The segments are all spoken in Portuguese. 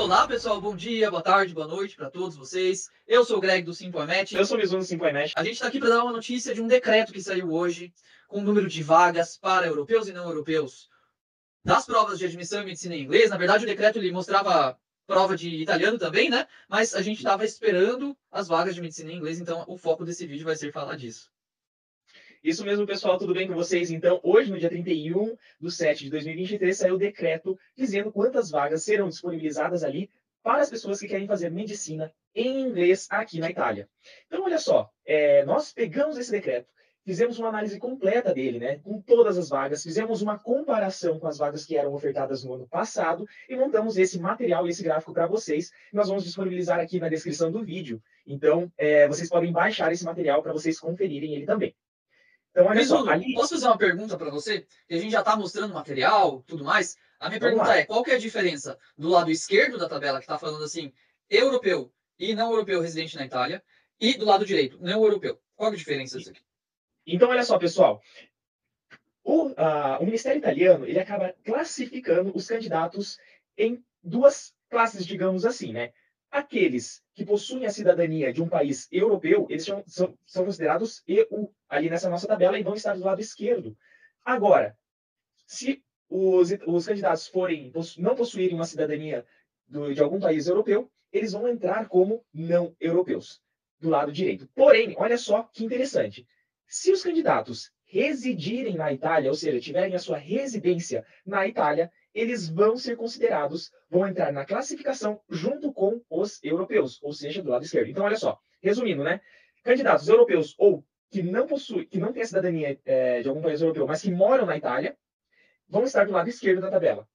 Olá, pessoal. Bom dia, boa tarde, boa noite para todos vocês. Eu sou o Greg do SimpoiMet. Eu sou o Mizuno do SimpoiMet. A gente está aqui para dar uma notícia de um decreto que saiu hoje com o número de vagas para europeus e não europeus das provas de admissão em medicina em inglês. Na verdade, o decreto ele mostrava prova de italiano também, né? Mas a gente estava esperando as vagas de medicina em inglês, então o foco desse vídeo vai ser falar disso. Isso mesmo, pessoal, tudo bem com vocês? Então, hoje, no dia 31/7/2023, saiu o decreto dizendo quantas vagas serão disponibilizadas ali para as pessoas que querem fazer medicina em inglês aqui na Itália. Então, olha só, nós pegamos esse decreto, fizemos uma análise completa dele, né, com todas as vagas, fizemos uma comparação com as vagas que eram ofertadas no ano passado e montamos esse material e esse gráfico para vocês. Nós vamos disponibilizar aqui na descrição do vídeo. Então, vocês podem baixar esse material para vocês conferirem ele também. Então, olha só, Mizuno, ali... posso fazer uma pergunta para você? Que a gente já está mostrando material, tudo mais. A minha Vamos pergunta lá. é, qual que é a diferença do lado esquerdo da tabela, que está falando assim, europeu e não europeu residente na Itália, e do lado direito, não europeu? Qual é a diferença disso aqui? Então, olha só, pessoal. O Ministério Italiano, ele acaba classificando os candidatos em duas classes, digamos assim, né? Aqueles que possuem a cidadania de um país europeu, eles são considerados EU, ali nessa nossa tabela, e vão estar do lado esquerdo. Agora, se os candidatos não possuírem uma cidadania de algum país europeu, eles vão entrar como não europeus, do lado direito. Porém, olha só que interessante. Se os candidatos residirem na Itália, ou seja, tiverem a sua residência na Itália, eles vão ser considerados, vão entrar na classificação junto com os europeus, ou seja, do lado esquerdo. Então, olha só, resumindo, né? Candidatos europeus ou que não têm a cidadania de algum país europeu, mas que moram na Itália, vão estar do lado esquerdo da tabela.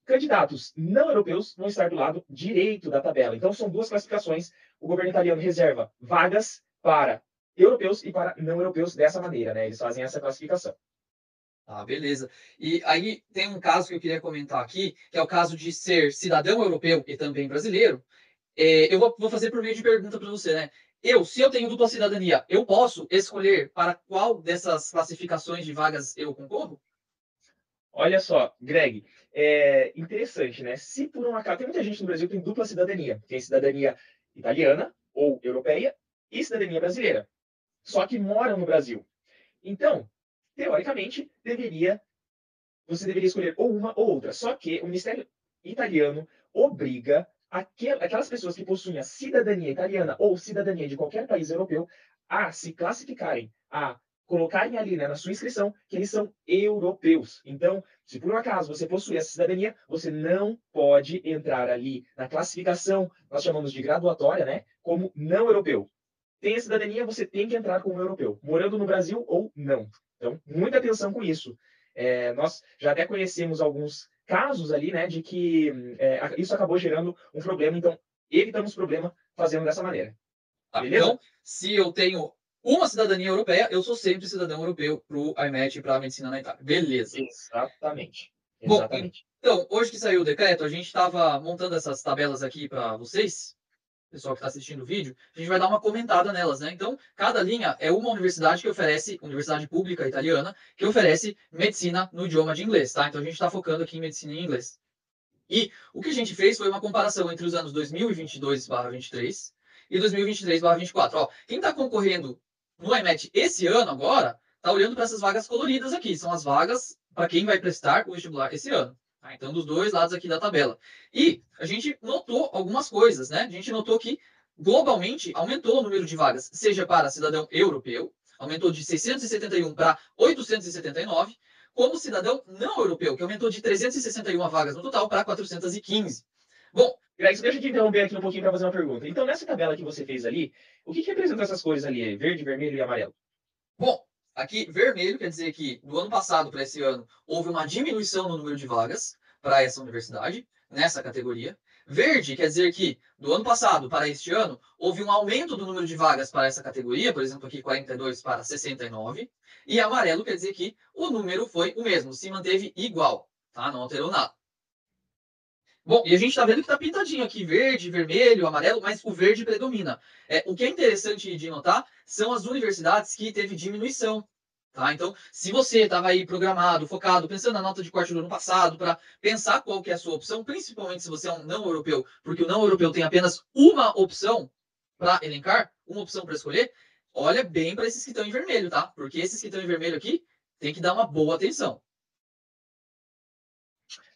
Candidatos não europeus vão estar do lado direito da tabela. Então, são duas classificações. O governo italiano reserva vagas para europeus e para não europeus dessa maneira, né? Eles fazem essa classificação. Ah, beleza. E aí tem um caso que eu queria comentar aqui, que é o caso de ser cidadão europeu e também brasileiro. Eu vou fazer por meio de pergunta para você, né? Se eu tenho dupla cidadania, eu posso escolher para qual dessas classificações de vagas eu concorro? Olha só, Greg, é interessante, né? Se por um acaso... Tem muita gente no Brasil que tem dupla cidadania. Tem cidadania italiana ou europeia e cidadania brasileira. Só que moram no Brasil. Então, teoricamente, você deveria escolher ou uma ou outra. Só que o Ministério italiano obriga aquelas pessoas que possuem a cidadania italiana ou cidadania de qualquer país europeu a se classificarem, a colocarem ali, né, na sua inscrição que eles são europeus. Então, se por um acaso você possui essa cidadania, você não pode entrar ali na classificação, nós chamamos de graduatória, né, como não europeu. Tem a cidadania, você tem que entrar como europeu, morando no Brasil ou não. Então, muita atenção com isso. Nós já até conhecemos alguns casos ali, né, de que isso acabou gerando um problema. Então, evitamos problema fazendo dessa maneira. Tá, Beleza? então, se eu tenho uma cidadania europeia, eu sou sempre cidadão europeu para o IMET e para a medicina na Itália. Beleza. Exatamente. Bom, Exatamente. então, hoje que saiu o decreto, a gente estava montando essas tabelas aqui para vocês, pessoal que está assistindo o vídeo, a gente vai dar uma comentada nelas, né? Então, cada linha é uma universidade que oferece, universidade pública italiana, que oferece medicina no idioma de inglês, tá? Então, a gente está focando aqui em medicina em inglês. E o que a gente fez foi uma comparação entre os anos 2022/23 e 2023/24. Ó, quem está concorrendo no IMET esse ano agora, está olhando para essas vagas coloridas aqui. São as vagas para quem vai prestar o vestibular esse ano. Tá? Então, dos dois lados aqui da tabela. E a gente notou algumas coisas, né? A gente notou que, globalmente, aumentou o número de vagas, seja para cidadão europeu, aumentou de 671 para 879, como cidadão não europeu, que aumentou de 361 vagas no total para 415. Bom, Greg, deixa eu te interromper aqui um pouquinho para fazer uma pergunta. Então, nessa tabela que você fez ali, o que representam essas cores ali? Verde, vermelho e amarelo? Bom, aqui vermelho quer dizer que do ano passado para esse ano houve uma diminuição no número de vagas para essa universidade, nessa categoria. Verde quer dizer que do ano passado para este ano houve um aumento do número de vagas para essa categoria, por exemplo, aqui 42 para 69. E amarelo quer dizer que o número foi o mesmo, se manteve igual, tá? Não alterou nada. Bom, e a gente está vendo que está pintadinho aqui, verde, vermelho, amarelo, mas o verde predomina. O que é interessante de notar são as universidades que teve diminuição Tá? Então, se você estava aí programado, focado, pensando na nota de corte do ano passado, para pensar qual que é a sua opção, principalmente se você é um não europeu, porque o não europeu tem apenas uma opção para elencar, uma opção para escolher, olha bem para esses que estão em vermelho, tá? Porque esses que estão em vermelho aqui tem que dar uma boa atenção.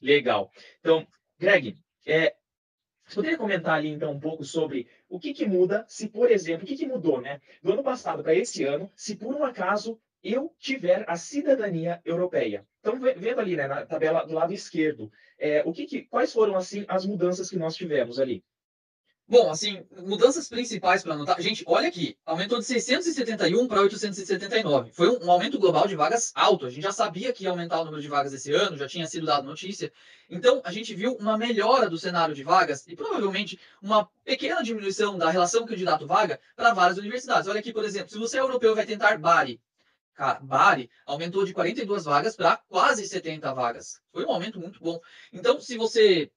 Legal. Então, Greg, você poderia comentar ali, então, um pouco sobre o que que muda se, por exemplo, o que que mudou, né? Do ano passado para esse ano, se por um acaso eu tiver a cidadania europeia. Então, vendo ali, né, na tabela do lado esquerdo, quais foram, assim, as mudanças que nós tivemos ali? Bom, assim, mudanças principais para anotar. Gente, olha aqui, aumentou de 671 para 879. Foi um aumento global de vagas alto. A gente já sabia que ia aumentar o número de vagas esse ano, já tinha sido dado notícia. Então, a gente viu uma melhora do cenário de vagas e provavelmente uma pequena diminuição da relação candidato-vaga para várias universidades. Olha aqui, por exemplo, se você é europeu e vai tentar Bari. Cara, Bari aumentou de 42 vagas para quase 70 vagas. Foi um aumento muito bom. Então, se você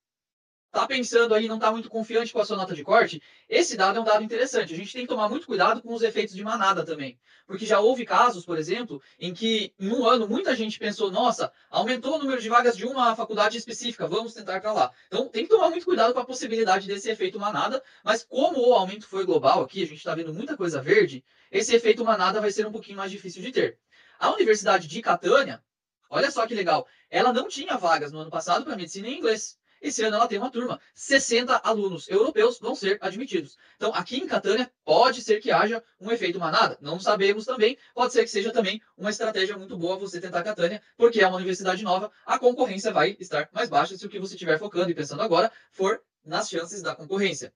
tá pensando aí, não está muito confiante com a sua nota de corte, esse dado é um dado interessante. A gente tem que tomar muito cuidado com os efeitos de manada também. Porque já houve casos, por exemplo, em que em um ano muita gente pensou, nossa, aumentou o número de vagas de uma faculdade específica, vamos tentar para lá. Então tem que tomar muito cuidado com a possibilidade desse efeito manada, mas como o aumento foi global aqui, a gente está vendo muita coisa verde, esse efeito manada vai ser um pouquinho mais difícil de ter. A Universidade de Catânia, olha só que legal, ela não tinha vagas no ano passado para medicina em inglês. Esse ano ela tem uma turma. 60 alunos europeus vão ser admitidos. Então, aqui em Catânia, pode ser que haja um efeito manada. Não sabemos também. Pode ser que seja também uma estratégia muito boa você tentar Catânia, porque é uma universidade nova. A concorrência vai estar mais baixa se o que você estiver focando e pensando agora for nas chances da concorrência.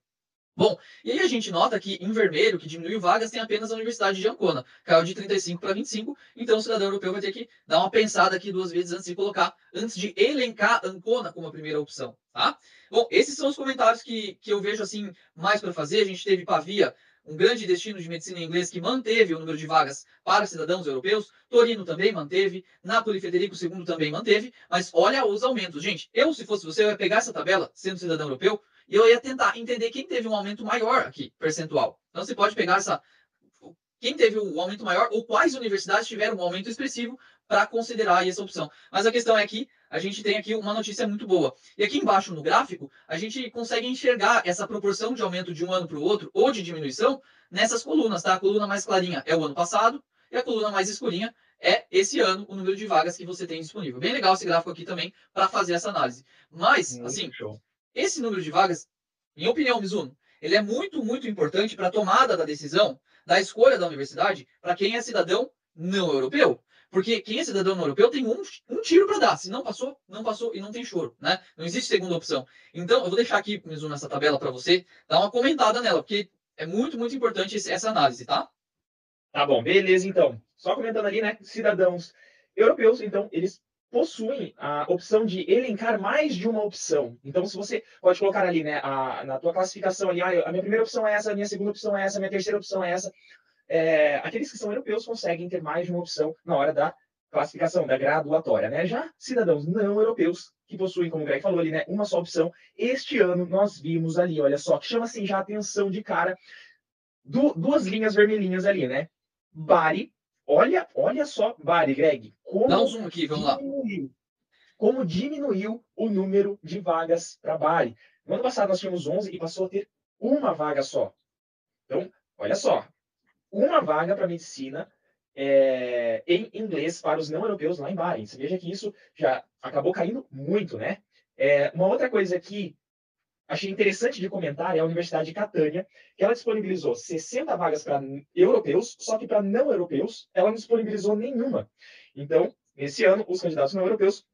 Bom, e aí a gente nota que em vermelho, que diminuiu vagas, tem apenas a Universidade de Ancona. Caiu de 35 para 25, então o cidadão europeu vai ter que dar uma pensada aqui duas vezes antes de colocar, antes de elencar Ancona como a primeira opção, tá? Bom, esses são os comentários que eu vejo assim mais para fazer. A gente teve Pavia, um grande destino de medicina em inglês que manteve o número de vagas para cidadãos europeus. Torino também manteve. Napoli Federico II também manteve. Mas olha os aumentos. Gente, eu, se fosse você, eu ia pegar essa tabela, sendo cidadão europeu, e eu ia tentar entender quem teve um aumento maior aqui, percentual. Então você pode pegar essa. Quem teve um aumento maior ou quais universidades tiveram um aumento expressivo para considerar essa opção. Mas a questão é que a gente tem aqui uma notícia muito boa. E aqui embaixo no gráfico, a gente consegue enxergar essa proporção de aumento de um ano para o outro ou de diminuição nessas colunas, tá? A coluna mais clarinha é o ano passado e a coluna mais escurinha é esse ano, o número de vagas que você tem disponível. Bem legal esse gráfico aqui também para fazer essa análise. Mas, Muito assim, show. esse número de vagas, minha opinião, Mizuno, ele é muito, muito importante para a tomada da decisão da escolha da universidade para quem é cidadão não europeu. Porque quem é cidadão não europeu tem um tiro para dar. Se não passou, não passou e não tem choro, né? Não existe segunda opção. Então, eu vou deixar aqui, Mizuno, essa tabela para você, dar uma comentada nela, porque é muito, muito importante essa análise, tá? Tá bom, beleza, então. Só comentando ali, né? Cidadãos europeus, então, eles possuem a opção de elencar mais de uma opção. Então, se você pode colocar ali, né, na tua classificação ali, a minha primeira opção é essa, a minha segunda opção é essa, a minha terceira opção é essa. Aqueles que são europeus conseguem ter mais de uma opção na hora da classificação, da graduatória, né? Já cidadãos não europeus, que possuem, como o Greg falou ali, né, uma só opção, este ano nós vimos ali, olha só, que chama assim já a atenção de cara, duas linhas vermelhinhas ali, né? Bari, olha só, Bari, Greg, Dá um zoom aqui, vamos lá. como diminuiu o número de vagas para Bari. No ano passado nós tínhamos 11 e passou a ter uma vaga só. Então, olha só, uma vaga para medicina em inglês para os não europeus lá em Bari. Você veja que isso já acabou caindo muito, né? Uma outra coisa que achei interessante de comentar é a Universidade de Catânia, que ela disponibilizou 60 vagas para europeus, só que para não europeus ela não disponibilizou nenhuma. Então, nesse ano, os candidatos não europeus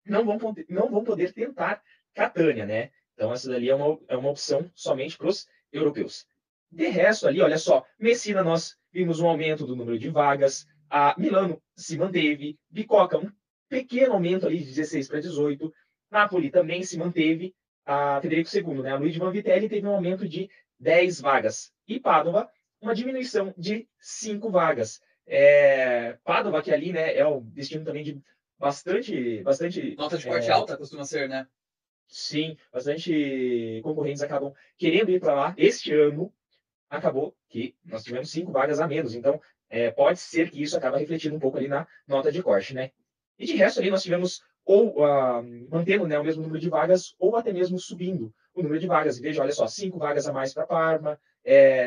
não vão poder tentar Catânia, né? Então, essa dali é uma opção somente para os europeus. De resto, ali, olha só, Messina, nós vimos um aumento do número de vagas, a Milano se manteve, Bicocca, um pequeno aumento ali de 16 para 18, Napoli também se manteve, a Federico II, né? A Luigi Vanvitelli teve um aumento de 10 vagas. E Padova, uma diminuição de 5 vagas. Padova, que ali, né, é o destino também de bastante. Nota de corte alta costuma ser, né? Sim, bastante concorrentes acabam querendo ir para lá. Este ano, acabou que nós tivemos 5 vagas a menos. Então, pode ser que isso acabe refletindo um pouco ali na nota de corte, né? E de resto ali nós tivemos ou mantendo, né, o mesmo número de vagas ou até mesmo subindo o número de vagas. E veja, olha só, 5 vagas a mais para Parma,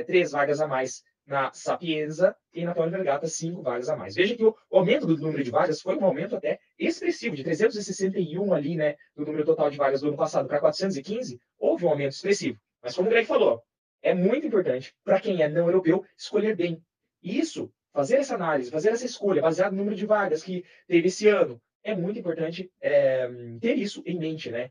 3 vagas a mais na Sapienza e na Tor Vergata 5 vagas a mais. Veja que o aumento do número de vagas foi um aumento até expressivo, de 361 ali, né, do número total de vagas do ano passado para 415, houve um aumento expressivo. Mas como o Greg falou, é muito importante para quem é não europeu escolher bem. Isso, fazer essa análise, fazer essa escolha baseado no número de vagas que teve esse ano, é muito importante ter isso em mente, né?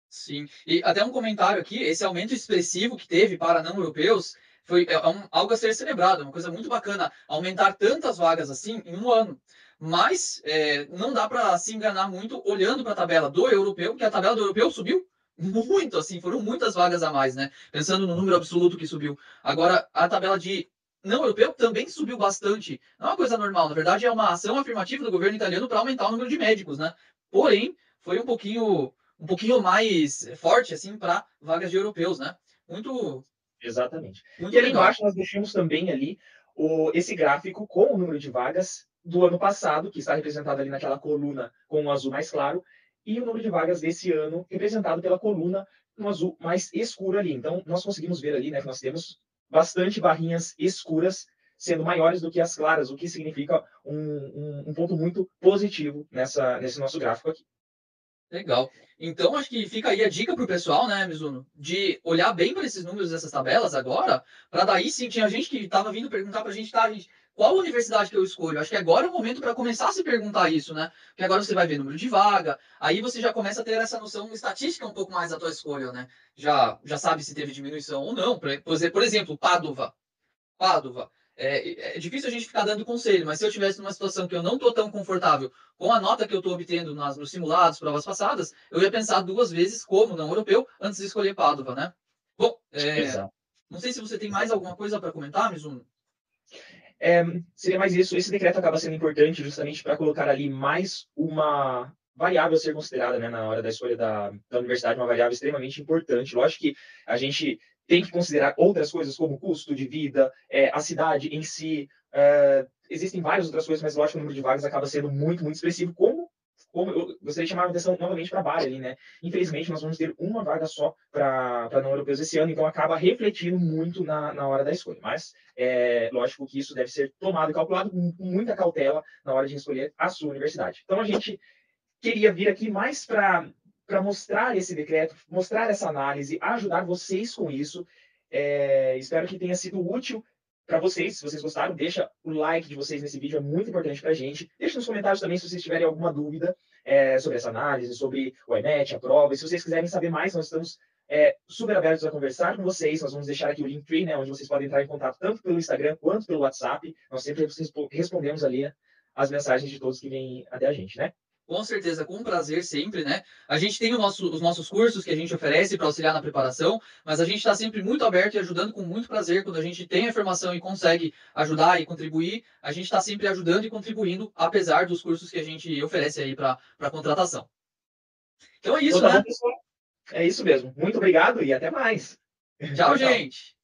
Sim, e até um comentário aqui, esse aumento expressivo que teve para não europeus foi algo a ser celebrado, uma coisa muito bacana, aumentar tantas vagas assim em um ano. Mas não dá para se enganar muito olhando para a tabela do europeu, porque a tabela do europeu subiu muito, assim, foram muitas vagas a mais, né? Pensando no número absoluto que subiu. Agora, a tabela de não europeu também subiu bastante. Não é uma coisa normal, na verdade é uma ação afirmativa do governo italiano para aumentar o número de médicos, né? Porém, foi um pouquinho mais forte, assim, para vagas de europeus, né? Muito, Exatamente. E muito ali legal. embaixo nós deixamos também ali esse gráfico com o número de vagas do ano passado, que está representado ali naquela coluna com o azul mais claro, e o número de vagas desse ano representado pela coluna no azul mais escuro ali. Então, nós conseguimos ver ali, né, que nós temos bastante barrinhas escuras sendo maiores do que as claras, o que significa um ponto muito positivo nesse nosso gráfico aqui. Legal. Então, acho que fica aí a dica para o pessoal, né, Mizuno, de olhar bem para esses números dessas tabelas agora, para daí sim, tinha gente que estava vindo perguntar para a gente, tá, gente, qual universidade que eu escolho? Acho que agora é o momento para começar a se perguntar isso, né? Porque agora você vai ver número de vaga, aí você já começa a ter essa noção estatística um pouco mais da tua escolha, né? Já sabe se teve diminuição ou não. Por exemplo, Padova. Pádua. É difícil a gente ficar dando conselho, mas se eu tivesse numa situação que eu não estou tão confortável com a nota que eu estou obtendo nos simulados, provas passadas, eu ia pensar duas vezes como não europeu antes de escolher Pádua, né? Bom, Exato. não sei se você tem mais alguma coisa para comentar, Mizuno. É, seria mais isso. Esse decreto acaba sendo importante justamente para colocar ali mais uma variável a ser considerada, né, na hora da escolha da universidade, uma variável extremamente importante. Lógico que a gente tem que considerar outras coisas, como o custo de vida, a cidade em si. Existem várias outras coisas, mas lógico que o número de vagas acaba sendo muito, muito expressivo, como eu gostaria de chamar a atenção novamente para a Bari ali, né? Infelizmente, nós vamos ter uma vaga só para não europeus esse ano, então acaba refletindo muito na hora da escolha. Mas lógico que isso deve ser tomado e calculado com muita cautela na hora de escolher a sua universidade. Então, a gente queria vir aqui mais para mostrar esse decreto, mostrar essa análise, ajudar vocês com isso. Espero que tenha sido útil para vocês. Se vocês gostaram, deixa o like de vocês nesse vídeo, é muito importante para a gente. Deixa nos comentários também se vocês tiverem alguma dúvida sobre essa análise, sobre o ENET, a prova. E se vocês quiserem saber mais, nós estamos super abertos a conversar com vocês. Nós vamos deixar aqui o Linktree, né, onde vocês podem entrar em contato tanto pelo Instagram quanto pelo WhatsApp. Nós sempre respondemos ali as mensagens de todos que vêm até a gente, né? Com certeza, com prazer sempre, né? A gente tem os nossos cursos que a gente oferece para auxiliar na preparação, mas a gente está sempre muito aberto e ajudando com muito prazer. Quando a gente tem a informação e consegue ajudar e contribuir, a gente está sempre ajudando e contribuindo, apesar dos cursos que a gente oferece aí para contratação. Então é Então isso, tá bom, né? pessoal. É isso mesmo. Muito obrigado e até mais. Tchau, Tchau, tchau. gente!